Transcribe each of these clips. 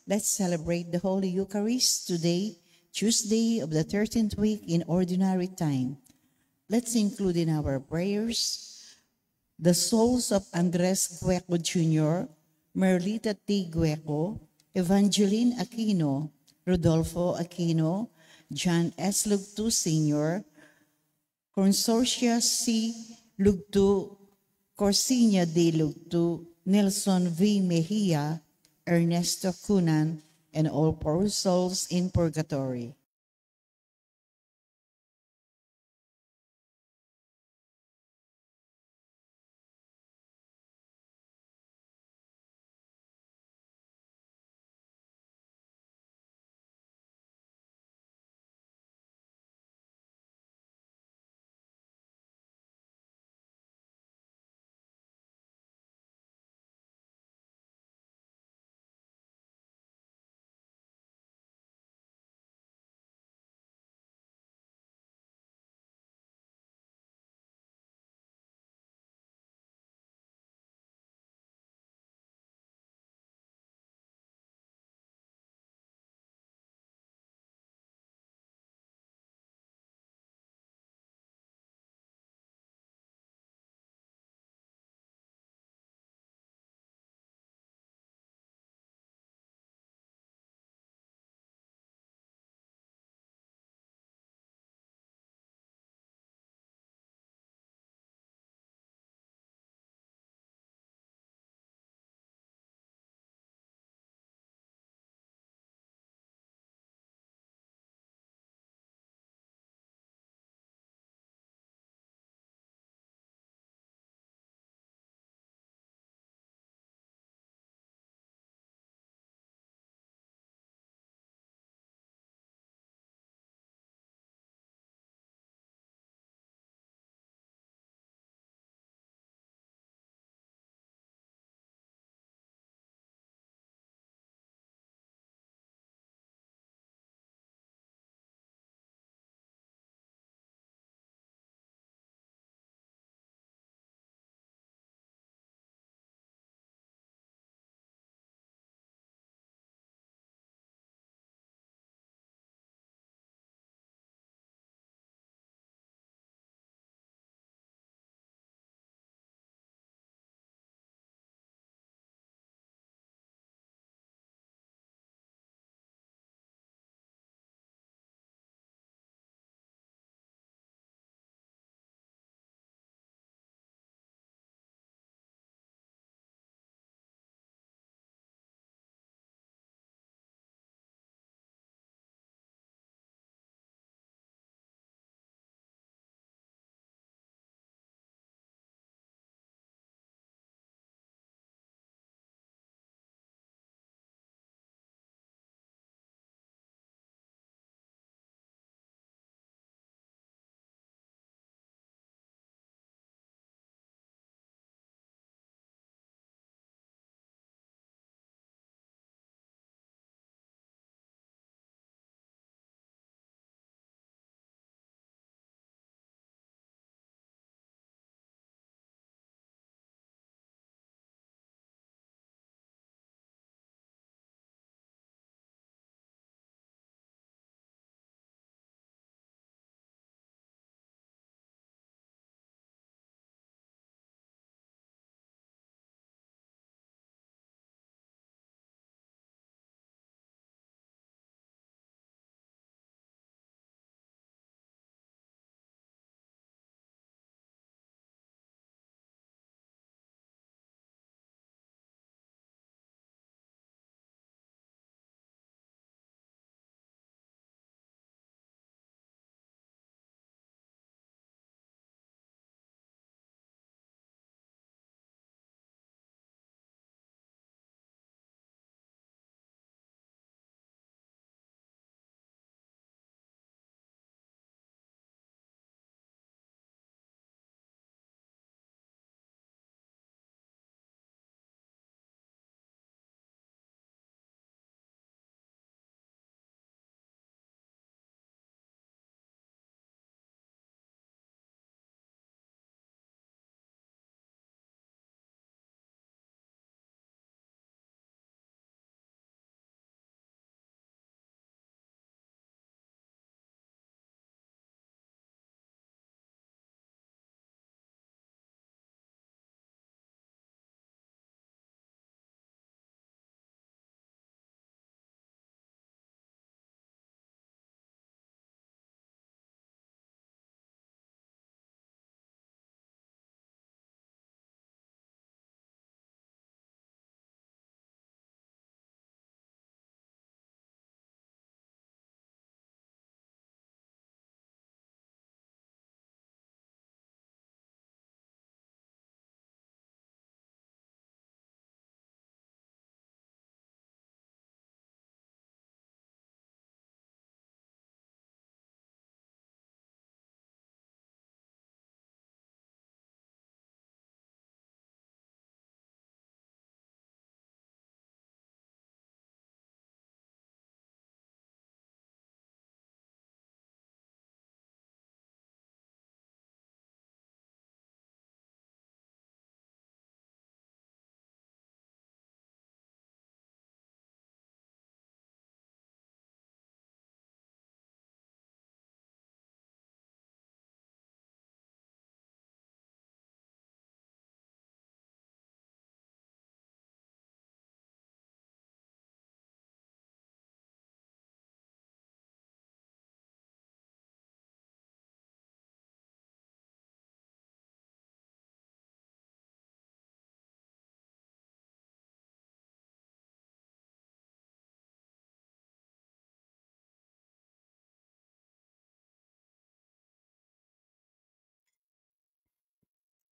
Let's celebrate the Holy Eucharist today, Tuesday of the 13th week in Ordinary Time. Let's include in our prayers the souls of Andres Gueco Jr., Merlita T. Gueco, Evangeline Aquino, Rodolfo Aquino, John S. Lugtu Sr., Consortia C. Lugtu, Corsinia D. Lugtu, Nelson V. Mejia, Ernesto Cunan, and all poor souls in purgatory.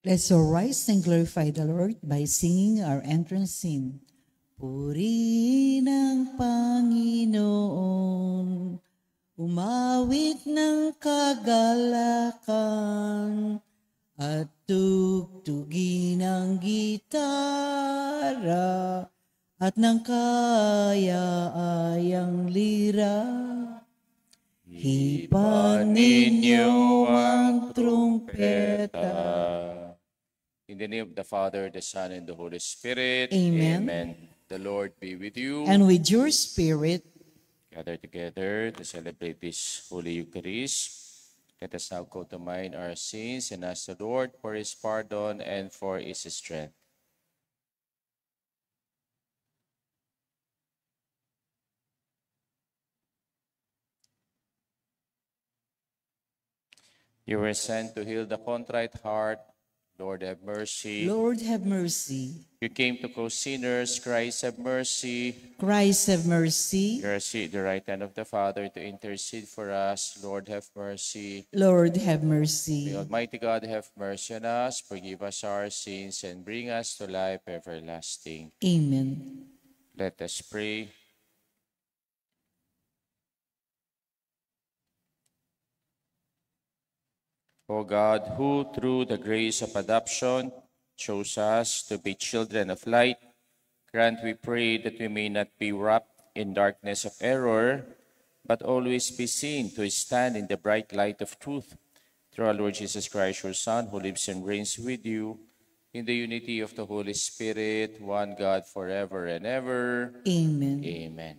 Let's all rise and glorify the Lord by singing our entrance hymn. Purihin ang Panginoon, umawit ng kagalakan, at tugtugin ang gitara, at ng kaya-ayang lira. Hipan ninyo ang trumpeta. In the name of the Father, the Son, and the Holy Spirit. Amen. The Lord be with you. And with your spirit, Gather together to celebrate this Holy Eucharist. Let us now call to mind our sins and ask the Lord for His pardon and for His strength. You were sent to heal the contrite heart. Lord, have mercy. Lord, have mercy. You came to call sinners. Christ, have mercy. Christ, have mercy. You are seated at the right hand of the Father to intercede for us. Lord, have mercy. Lord, have May mercy. Almighty God have mercy on us, forgive us our sins, and bring us to life everlasting. Amen. Let us pray. O God, who through the grace of adoption chose us to be children of light, grant, we pray, that we may not be wrapped in darkness of error, but always be seen to stand in the bright light of truth. Through our Lord Jesus Christ, your Son, who lives and reigns with you, in the unity of the Holy Spirit, one God, forever and ever. Amen. Amen.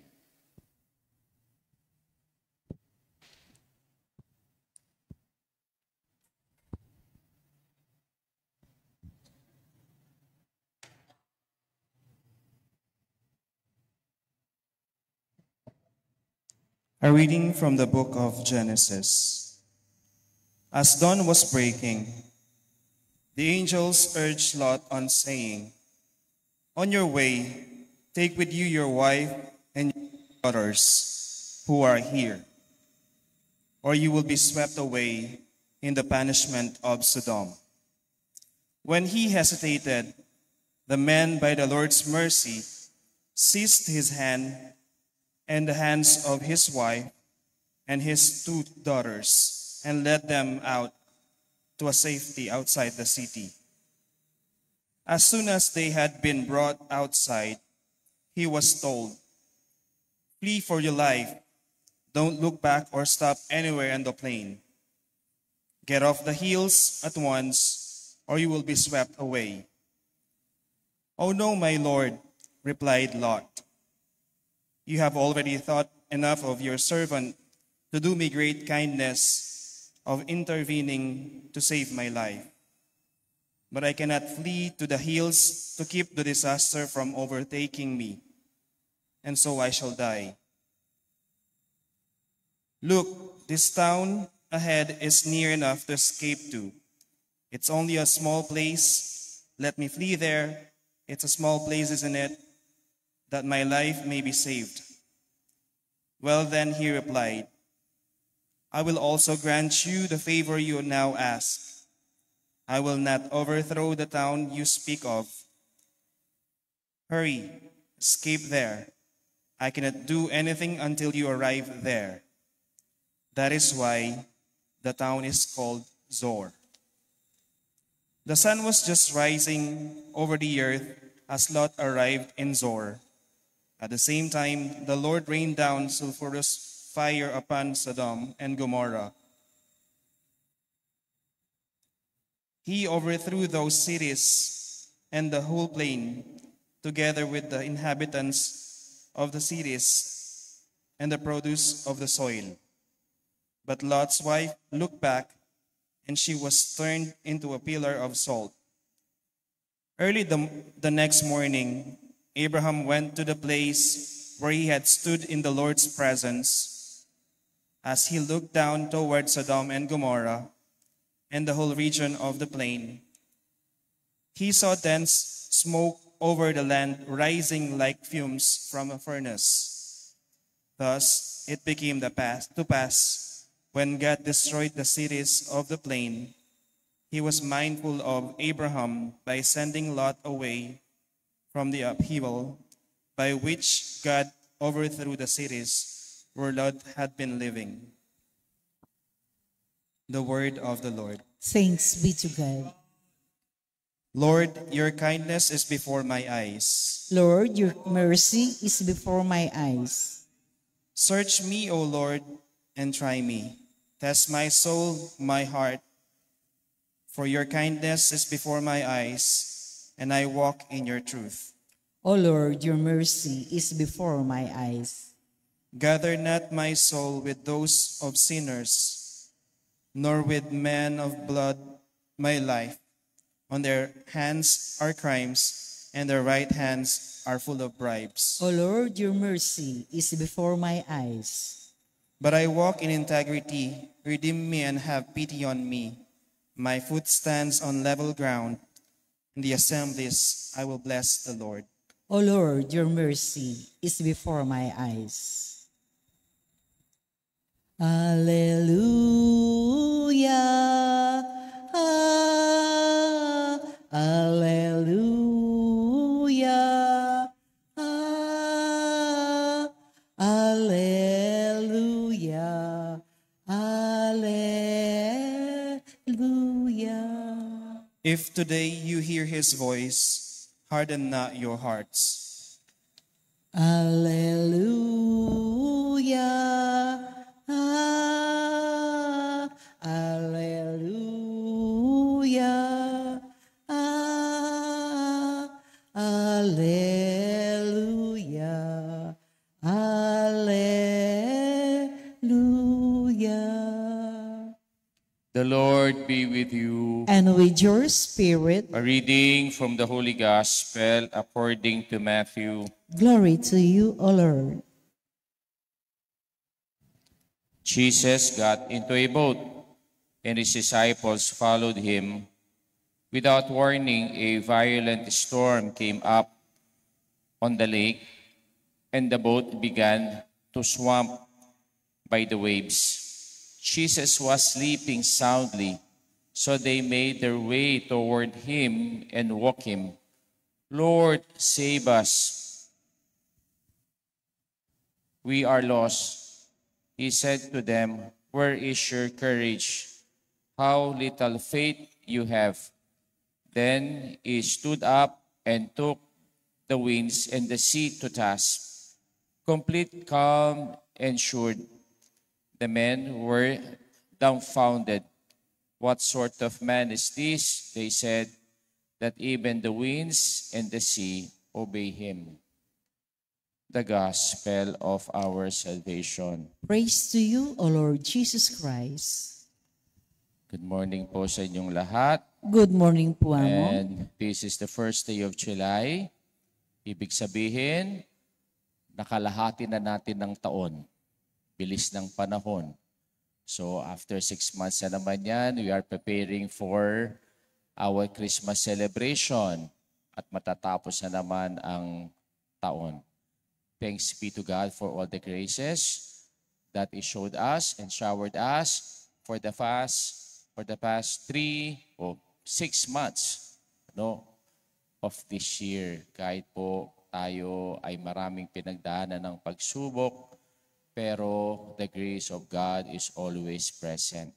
A reading from the book of Genesis. As dawn was breaking, the angels urged Lot on, saying, "On your way, take with you your wife and your daughters who are here, or you will be swept away in the punishment of Sodom." When he hesitated, the man, by the Lord's mercy, seized his hand and the hands of his wife and his 2 daughters, and led them out to a safety outside the city. As soon as they had been brought outside, he was told, "Flee for your life. Don't look back or stop anywhere on the plain. Get off the hills at once, or you will be swept away." "Oh no, my lord," replied Lot. "You have already thought enough of your servant to do me great kindness of intervening to save my life. But I cannot flee to the hills to keep the disaster from overtaking me, and so I shall die. Look, this town ahead is near enough to escape to. It's only a small place. Let me flee there. It's a small place, isn't it? That my life may be saved." "Well then," he replied, "I will also grant you the favor you now ask. I will not overthrow the town you speak of. Hurry, escape there. I cannot do anything until you arrive there. That is why the town is called Zor." The sun was just rising over the earth as Lot arrived in Zor. At the same time, the Lord rained down sulfurous fire upon Sodom and Gomorrah. He overthrew those cities and the whole plain, together with the inhabitants of the cities and the produce of the soil. But Lot's wife looked back, and she was turned into a pillar of salt. Early the next morning, Abraham went to the place where he had stood in the Lord's presence. As he looked down toward Sodom and Gomorrah and the whole region of the plain, he saw dense smoke over the land rising like fumes from a furnace. Thus it became to pass when God destroyed the cities of the plain, He was mindful of Abraham by sending Lot away from the upheaval by which God overthrew the cities where Lot had been living. The word of the Lord. Thanks be to God. Lord, your kindness is before my eyes. Lord, your mercy is before my eyes. Search me, O Lord, and try me. Test my soul, my heart. For your kindness is before my eyes, and I walk in your truth. O Lord, your mercy is before my eyes. Gather not my soul with those of sinners, nor with men of blood my life. On their hands are crimes, and their right hands are full of bribes. O Lord, your mercy is before my eyes. But I walk in integrity. Redeem me and have pity on me. My foot stands on level ground. In the assemblies I will bless the Lord. O Lord, your mercy is before my eyes. Alleluia. Alleluia. Alleluia. Alleluia. If today you hear his voice, harden not your hearts. Alleluia. Alleluia. Alleluia. Alleluia. The Lord be with you. And with your spirit, A reading from the Holy Gospel according to Matthew. glory to you, O Lord. Jesus got into a boat, and his disciples followed him. Without warning, a violent storm came up on the lake, and the boat began to swamp by the waves. Jesus was sleeping soundly, so they made their way toward him and woke him. "Lord, save us. We are lost." He said to them, "Where is your courage? How little faith you have." Then he stood up and took the winds and the sea to task. Complete calm ensued. The men were dumbfounded. "What sort of man is this?" they said, "that even the winds and the sea obey him." The gospel of our salvation. Praise to you, O Lord Jesus Christ. Good morning po sa inyong lahat. Good morning po, Amo. And this is the first day of July. Ibig sabihin, nakalahati na natin ng taon. Bilis ng panahon. So after 6 months na naman yan, we are preparing for our Christmas celebration. At matatapos na naman ang taon. Thanks be to God for all the graces that He showed us and showered us for the past 3 or 6 months of this year. Kahit po tayo ay maraming pinagdaanan ng pagsubok, pero the grace of God is always present.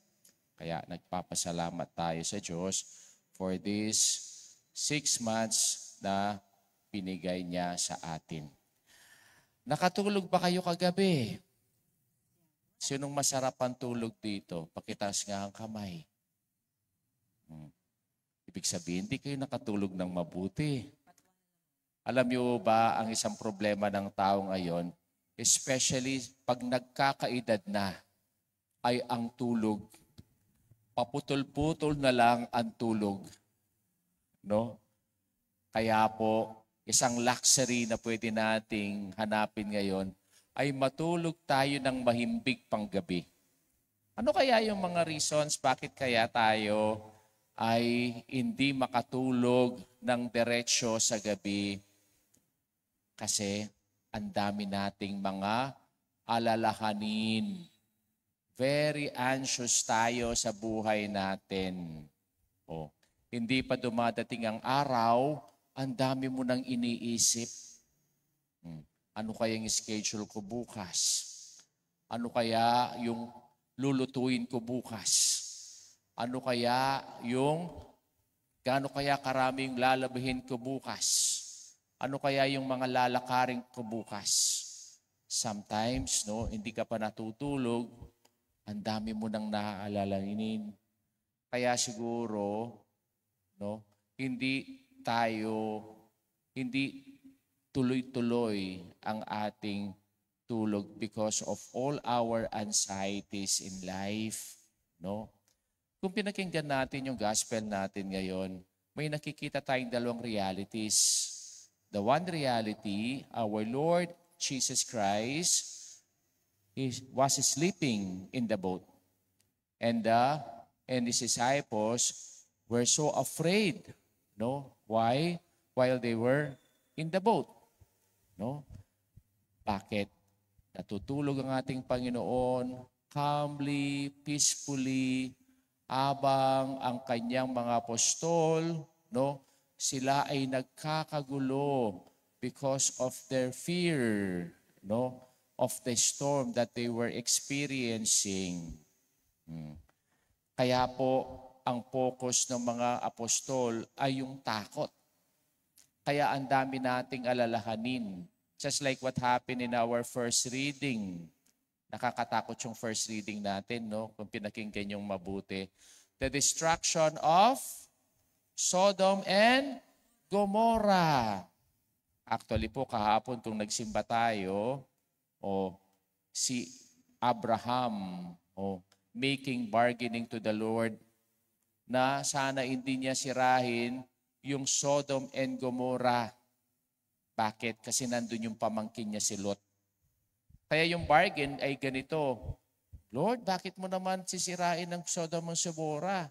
Kaya nagpapasalamat tayo sa Diyos for these 6 months na binigay niya sa atin. Nakatulog ba kayo kagabi? Sinong masarap ang tulog dito? Pakitaas nga ang kamay. Ibig sabihin, hindi kayo nakatulog ng mabuti. Alam niyo ba ang isang problema ng tao ngayon, especially pag nagkakaedad na, ay ang tulog. Paputol-putol na lang ang tulog. No? Kaya po, isang luxury na pwede nating hanapin ngayon ay matulog tayo ng mahimbig panggabi. Ano kaya yung mga reasons bakit kaya tayo ay hindi makatulog ng diretsyo sa gabi? Kasi ang dami nating mga alalahanin. Very anxious tayo sa buhay natin. O, hindi pa dumadating ang araw, ang dami mo nang iniisip. Ano kaya yung schedule ko bukas? Ano kaya yung lulutuin ko bukas? Ano kaya gaano kaya karaming lalabahin ko bukas? Ano kaya yung mga lalakarin ko bukas? Sometimes, no, hindi ka pa natutulog, ang dami mo nang naaalalainin. Kaya siguro, no, hindi tuloy-tuloy ang ating tulog because of all our anxieties in life, no? Kung pinakinggan natin yung gospel natin ngayon, may nakikita tayong dalawang realities. The one reality, our Lord Jesus Christ was sleeping in the boat. And his disciples were so afraid, no? Why? While they were in the boat, no? Bakit? Natutulog ang ating Panginoon calmly, peacefully, habang ang kanyang mga apostol, no, sila ay nagkakagulo because of their fear, no, of the storm that they were experiencing. Kaya po, ang focus ng mga apostol ay yung takot. Kaya ang dami nating alalahanin. Just like what happened in our first reading. Nakakatakot yung first reading natin, no? Kung pinakinggan yung mabuti. The destruction of Sodom and Gomorrah. Actually po, kahapon kung nagsimba tayo, si Abraham, making bargaining to the Lord na sana hindi niya sirahin yung Sodom and Gomorrah. Bakit? Kasi nandun yung pamangkin niya si Lot. Kaya yung bargain ay ganito, Lord, bakit mo naman sisirain ng Sodom and Gomorrah?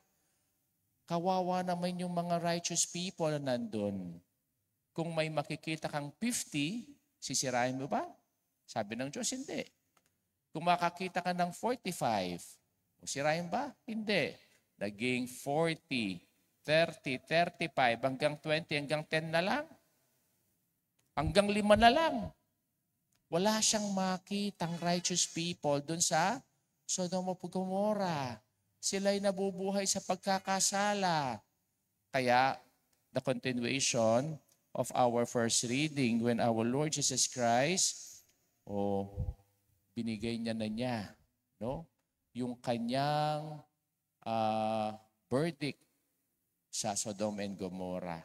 Kawawa naman yung mga righteous people na nandun. Kung may makikita kang 50, sisirain mo ba? Sabi ng Diyos, hindi. Kung makakita ka ng 45, sirain ba? Hindi. Naging 40, 30, 35, hanggang 20, hanggang 10 na lang. Hanggang 5 na lang. Wala siyang makitang righteous people dun sa Sodom at Gomorrah. Sila'y nabubuhay sa pagkakasala. Kaya, the continuation of our first reading, when our Lord Jesus Christ, binigay niya, no? Yung kanyang verdict sa Sodom and Gomorrah.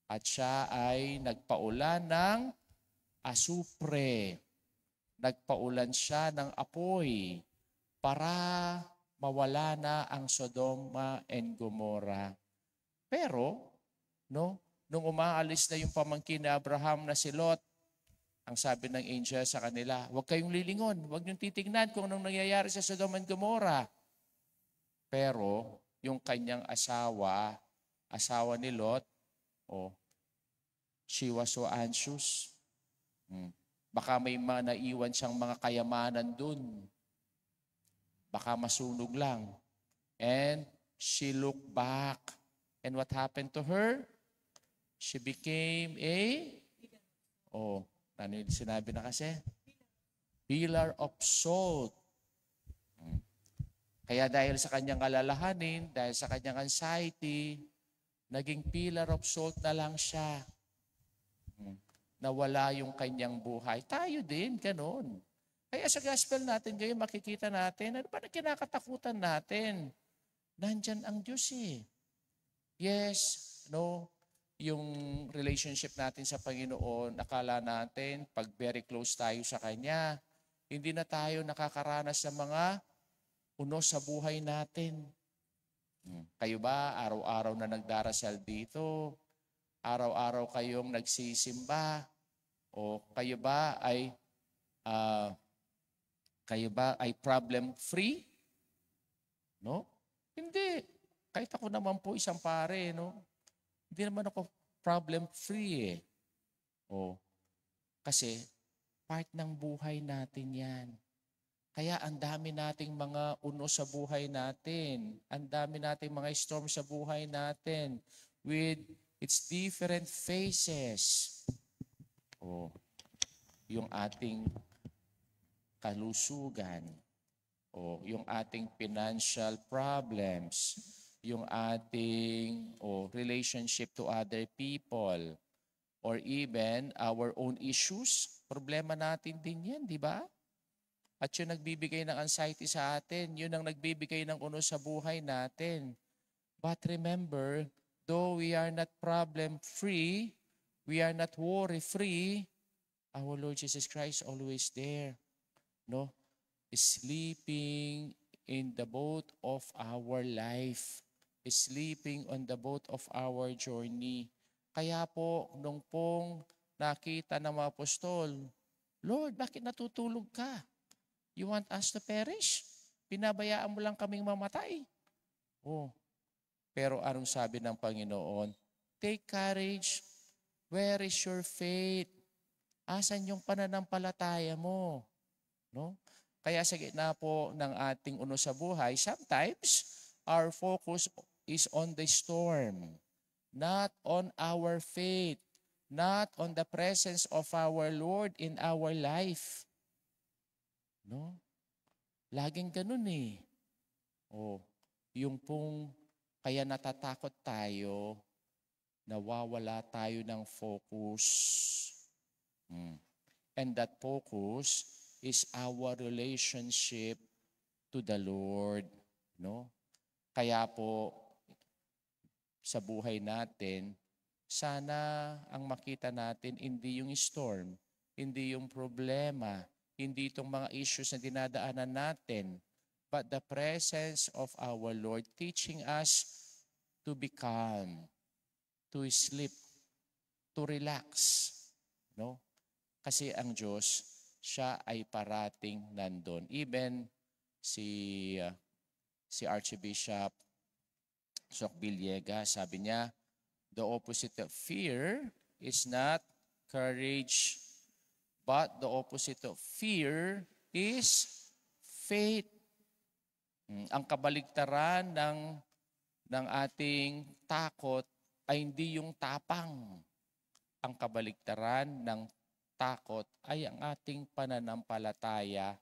At siya ay nagpaulan ng asupre. Nagpaulan siya ng apoy para mawala na ang Sodoma and Gomorrah. Pero, no, nung umaalis na yung pamangkin ni Abraham na si Lot, ang sabi ng angel sa kanila, huwag kayong lilingon, huwag niyong titignan kung anong nangyayari sa Sodoma and Gomorrah. Pero, yung kanyang asawa ni Lot, she was so anxious. Baka may naiwan siyang mga kayamanan dun. Baka masunog lang. And she looked back. And what happened to her? She became ano yung sinabi na kasi? Pillar of salt. Kaya dahil sa kanyang alalahanin, dahil sa kanyang anxiety, naging pillar of salt na lang siya. Nawala yung kanyang buhay. Tayo din, ganun. Kaya sa gospel natin ngayon, makikita natin, ano ba na kinakatakutan natin? Nandyan ang Diyos eh. Yes, no, yung relationship natin sa Panginoon, akala natin, pag very close tayo sa Kanya, hindi na tayo nakakaranas ng mga unos sa buhay natin. Kayo ba, araw-araw na nagdarasal dito? Araw-araw kayong nagsisimba? O kayo ba ay problem-free? No? Hindi. Kahit ako naman po isang pare, no? Hindi naman ako problem-free eh. Kasi part ng buhay natin yan. Kaya ang dami nating mga uno sa buhay natin. Ang dami nating mga storm sa buhay natin with its different phases. O, yung ating kalusugan, o yung ating financial problems, yung ating relationship to other people, or even our own issues. Problema natin din yan, di ba? At yung nagbibigay ng anxiety sa atin, yun ang nagbibigay ng uno sa buhay natin. But remember, though we are not problem-free, we are not worry-free, our Lord Jesus Christ always there, no? Sleeping in the boat of our life, sleeping on the boat of our journey. Kaya po, nung pong nakita ng mga apostol, Lord, bakit natutulog ka? You want us to perish? Pinabayaan mo lang kaming mamatay. Oh, pero anong sabi ng Panginoon? Take courage. Where is your faith? Asan yung pananampalataya mo? No? Kaya sa gitna po ng ating uno sa buhay, sometimes our focus is on the storm, not on our faith, not on the presence of our Lord in our life. No? Laging ganun eh. Yung pong kaya natatakot tayo, nawawala tayo ng focus. And that focus is our relationship to the Lord. No? Kaya po, sa buhay natin, sana ang makita natin hindi yung storm, hindi yung problema, hindi itong mga issues na dinadaanan natin, but the presence of our Lord teaching us to be calm, to sleep, to relax. No? Kasi ang Diyos, siya ay parating nandun. Even si Archbishop Sok Villegas, sabi niya, the opposite of fear is not courage, but the opposite of fear is faith. Ang kabaligtaran ng ating takot ay hindi yung tapang. Ang kabaligtaran ng takot ay ang ating pananampalataya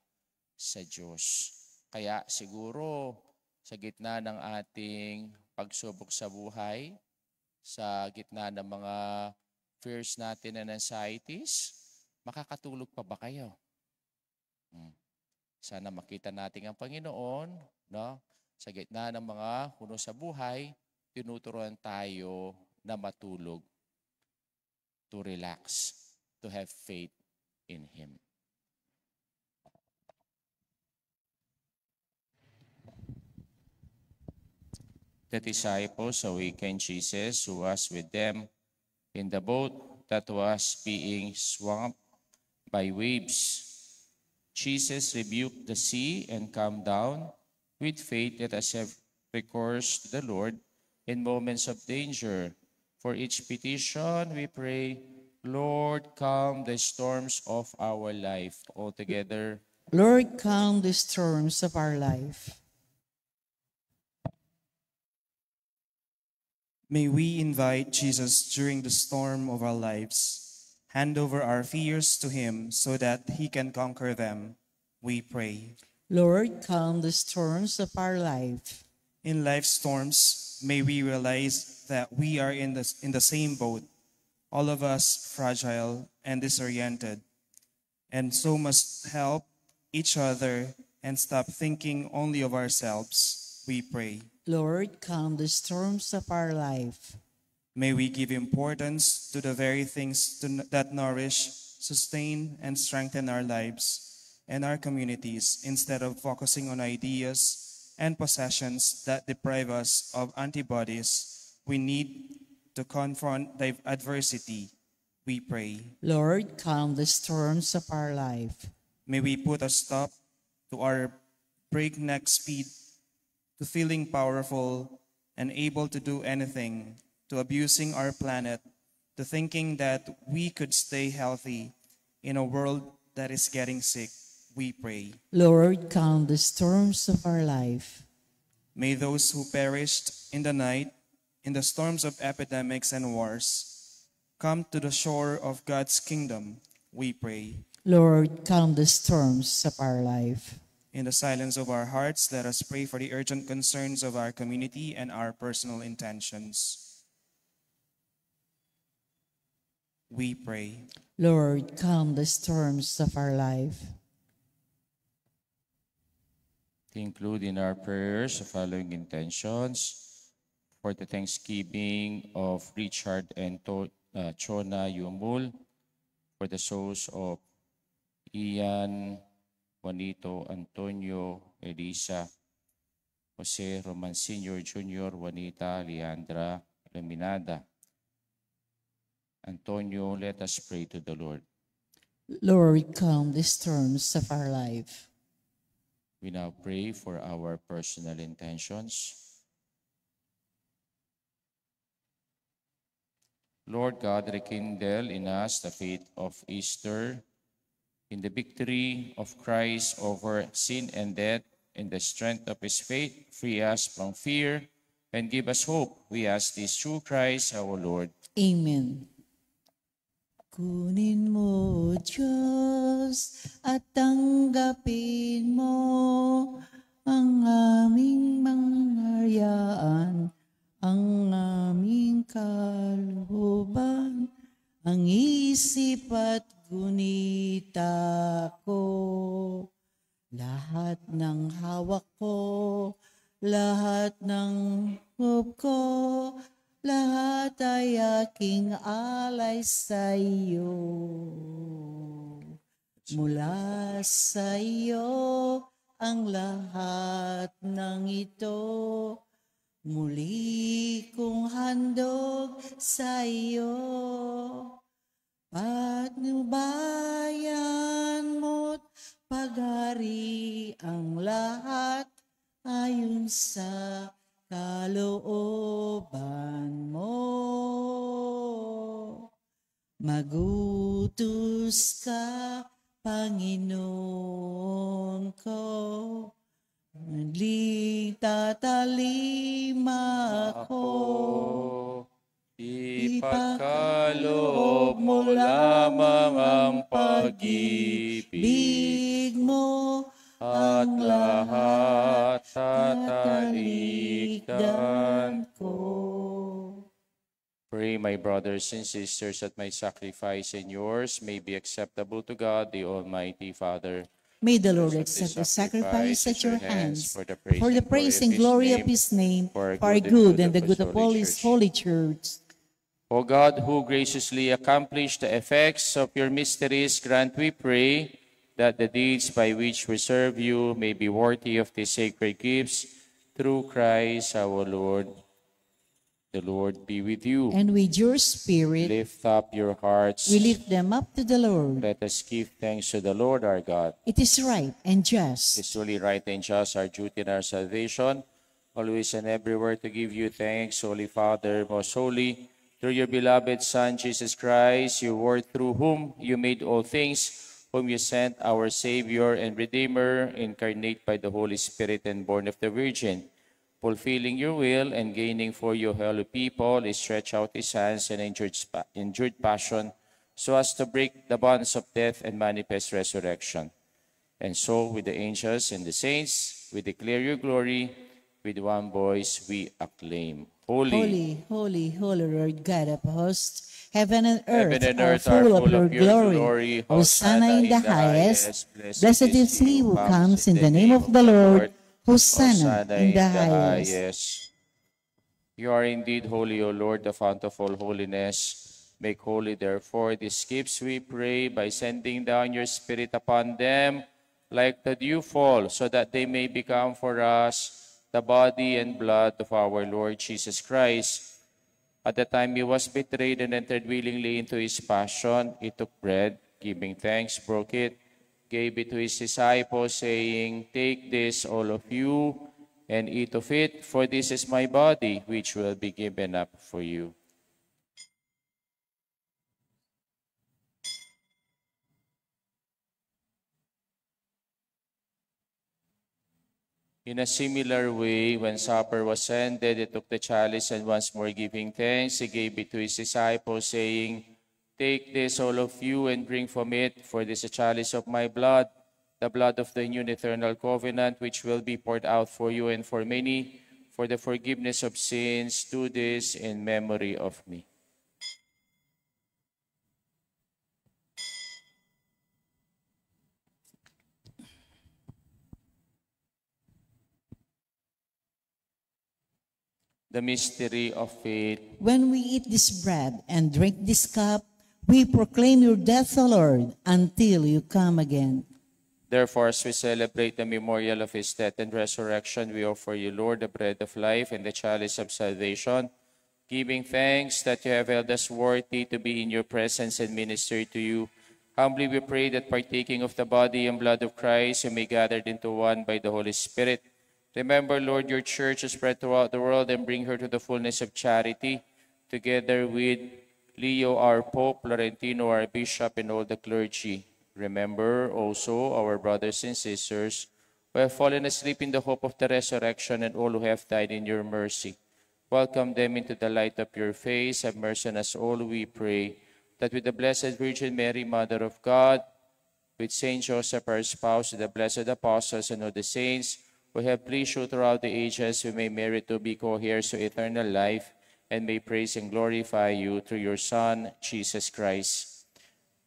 sa Diyos. Kaya siguro sa gitna ng ating pagsubok sa buhay, sa gitna ng mga fears natin and anxieties, makakatulog pa ba kayo? Sana makita natin ang Panginoon, no? Sa gitna ng mga puno sa buhay, tinuturuan tayo na matulog, to relax, to have faith in Him. The disciples awakened Jesus, who was with them in the boat that was being swamped by waves. Jesus rebuked the sea and calmed down. With faith, let us have recourse to the Lord in moments of danger. For each petition we pray, Lord, calm the storms of our life. All together. Lord, calm the storms of our life. May we invite Jesus during the storm of our lives. Hand over our fears to Him so that He can conquer them, we pray. Lord, calm the storms of our life. In life's storms, may we realize that we are in the same boat, all of us fragile and disoriented, and so must help each other and stop thinking only of ourselves, we pray. Lord, calm the storms of our life. May we give importance to the very things that nourish, sustain, and strengthen our lives and our communities instead of focusing on ideas and possessions that deprive us of antibodies we need to confront the adversity, we pray. Lord, calm the storms of our life. May we put a stop to our breakneck speed, to feeling powerful and able to do anything, to abusing our planet, to thinking that we could stay healthy in a world that is getting sick, we pray. Lord, calm the storms of our life. May those who perished in the night, in the storms of epidemics and wars, come to the shore of God's kingdom, we pray. Lord, calm the storms of our life. In the silence of our hearts, let us pray for the urgent concerns of our community and our personal intentions. We pray. Lord, calm the storms of our life. To include in our prayers the following intentions: for the thanksgiving of Richard and Chona Yumul, for the souls of Ian, Juanito, Antonio, Elisa, Jose Roman Sr. Jr., Juanita, Leandra, Laminada. Antonio, let us pray to the Lord. Lord, calm the storms of our life. We now pray for our personal intentions. Lord God, rekindle in us the faith of Easter, in the victory of Christ over sin and death, in the strength of his faith, free us from fear, and give us hope. We ask this through Christ our Lord. Amen. Kunin mo, Diyos, at tanggapin mo ang aming mangyayaan, ang aming kalooban, ang isip at gunita ko. Lahat ng hawak ko, lahat ng hope ko, lahat ay aking alay sa iyo. Mula sa iyo ang lahat ng ito, muli kong handog sa iyo. Patnubayan mo't pag-ari ang lahat ayon sa kalooban mo. Magutos ka, Panginoon ko, muling tatalima ako. Ipagkaloob mo lamang ang pag-ibig mo, at lahat tatalikdan ko. Pray, my brothers and sisters, that my sacrifice and yours may be acceptable to God, the Almighty Father. May the Lord accept the sacrifice at your hands for the praise and glory of his name, for our good and the good of all his holy church. O God, who graciously accomplished the effects of your mysteries, grant, we pray, that the deeds by which we serve you may be worthy of these sacred gifts, through Christ our Lord. The Lord be with you. And with your spirit, Lift up your hearts. we lift them up to the Lord. Let us give thanks to the Lord our God. It is right and just. It is truly right and just, our duty and our salvation, always and everywhere to give you thanks, Holy Father, most holy, through your beloved Son, Jesus Christ, your word through whom you made all things, whom you sent, our Savior and Redeemer, incarnate by the Holy Spirit and born of the Virgin, fulfilling your will and gaining for your holy people, he stretched out his hands and endured passion, so as to break the bonds of death and manifest resurrection. And so, with the angels and the saints, we declare your glory. With one voice, we acclaim. Holy, holy, holy Lord God of hosts, heaven and Heaven earth and are earth are full of your glory. glory. Hosanna in the highest. Blessed is he who comes in the name of the Lord. Hosanna in the highest. You are indeed holy, O Lord, the fount of all holiness. Make holy, therefore, these gifts, we pray, by sending down your Spirit upon them, like the dew fall, so that they may become for us the body and blood of our Lord Jesus Christ. At the time he was betrayed and entered willingly into his passion, he took bread, giving thanks, broke it, gave it to his disciples, saying, "Take this, all of you, and eat of it, for this is my body, which will be given up for you." In a similar way, when supper was ended, he took the chalice and once more giving thanks, he gave it to his disciples, saying, "Take this, all of you, and drink from it, for this is a chalice of my blood, the blood of the new and eternal covenant, which will be poured out for you and for many, for the forgiveness of sins. Do this in memory of me." The mystery of faith. When we eat this bread and drink this cup, we proclaim your death, O Lord, until you come again. Therefore, as we celebrate the memorial of his death and resurrection, we offer you, Lord, the bread of life and the chalice of salvation, giving thanks that you have held us worthy to be in your presence and minister to you. Humbly we pray that partaking of the body and blood of Christ, you may gathered into one by the Holy Spirit. Remember, Lord, your church is spread throughout the world and bring her to the fullness of charity, together with Leo, our Pope, Florentino, our Bishop, and all the clergy. Remember also our brothers and sisters who have fallen asleep in the hope of the resurrection and all who have died in your mercy. Welcome them into the light of your face. Have mercy on us all, we pray, that with the Blessed Virgin Mary, Mother of God, with Saint Joseph, our spouse, with the blessed apostles and all the saints, who have pleased you throughout the ages, we may merit to be co-heirs to eternal life, and may praise and glorify you through your Son, Jesus Christ.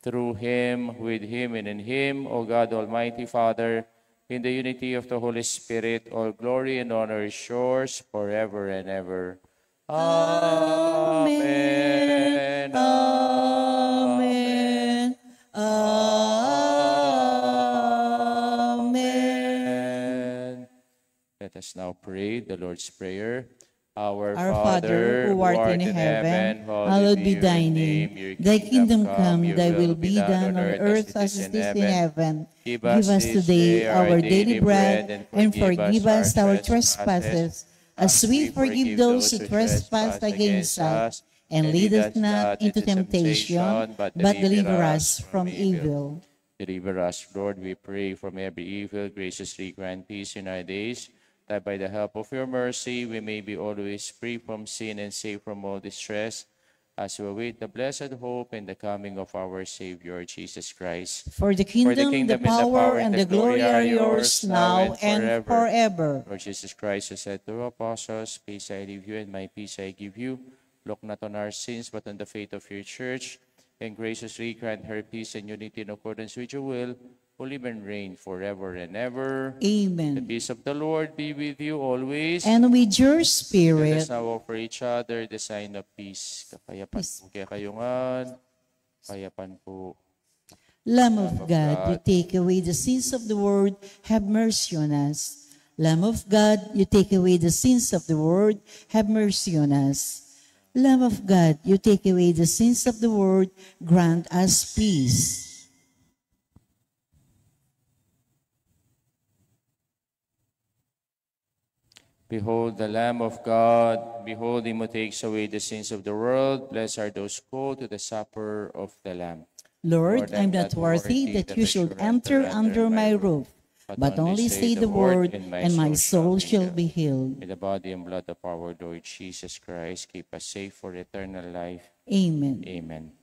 Through him, with him, and in him, O God, Almighty Father, in the unity of the Holy Spirit, all glory and honor is yours forever and ever. Amen. Amen. Amen. Let us now pray the Lord's Prayer. Our Father, who art in heaven, hallowed be thy name. Thy kingdom come, thy will be done on earth as it is in heaven. Give us today our daily bread, and forgive us our trespasses, as we forgive those who trespass against us. And lead us not into temptation, but deliver us from evil. Deliver us, Lord, we pray, from every evil. Graciously grant peace in our days, that by the help of your mercy we may be always free from sin and safe from all distress, as we await the blessed hope and the coming of our Savior, Jesus Christ. For the kingdom, the power, and the glory are yours now and forever. Lord Jesus Christ, who said to the apostles, "Peace I leave you, and my peace I give you," look not on our sins, but on the faith of your church, and graciously grant her peace and unity in accordance with your will, who live and reign forever and ever. Amen. The peace of the Lord be with you always. And with your Let spirit. us now offer each other the sign of peace. Kapayapan po kaya kayungan. Kapayapan po. Lamb of God, you take away the sins of the world, have mercy on us. Lamb of God, you take away the sins of the world, have mercy on us. Lamb of God, you take away the sins of the world, grant us peace. Behold the Lamb of God. Behold him who takes away the sins of the world. Blessed are those called to the supper of the Lamb. Lord, I'm not worthy that you should enter under my roof, but only say the word, and my soul shall be healed. May the body and blood of our Lord Jesus Christ keep us safe for eternal life. Amen. Amen.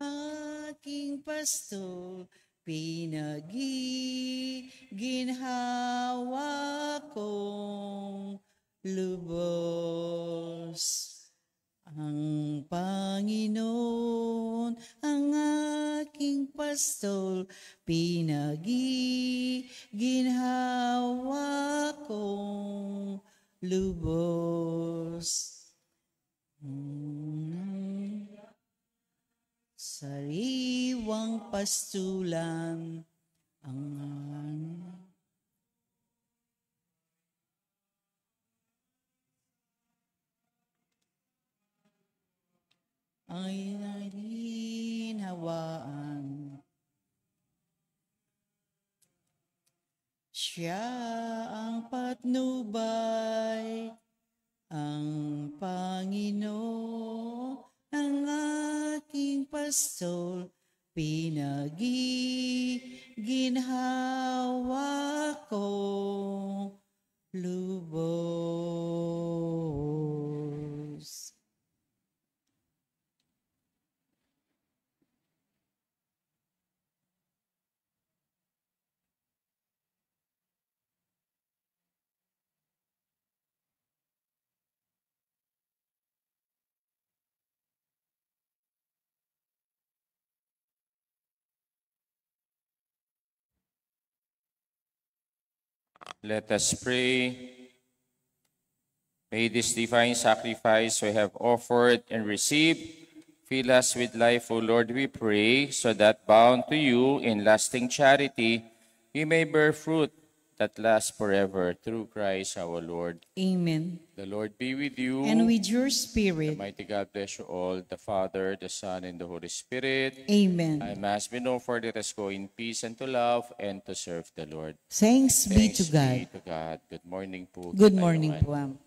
Aking pasto, pinagiginhawa kong lubos. Ang Panginoon, ang aking pastol, pinagiginhawa kong lubos. Sariwang pastulan, ay naginhawaan. Siya ang patnubay, ang Panginoon, ang aking pastol, pinagiginhawa kong lubos. Let us pray. May this divine sacrifice we have offered and received fill us with life, O Lord, we pray, so that bound to you in lasting charity, we may bear fruit that lasts forever through Christ our Lord. Amen. The Lord be with you. And with your spirit. Almighty God bless you all, the Father, the Son, and the Holy Spirit. Amen. I Mass be known for let us go in peace and to love and to serve the Lord. Thanks be to God. Be to God. Good morning po. Good morning po.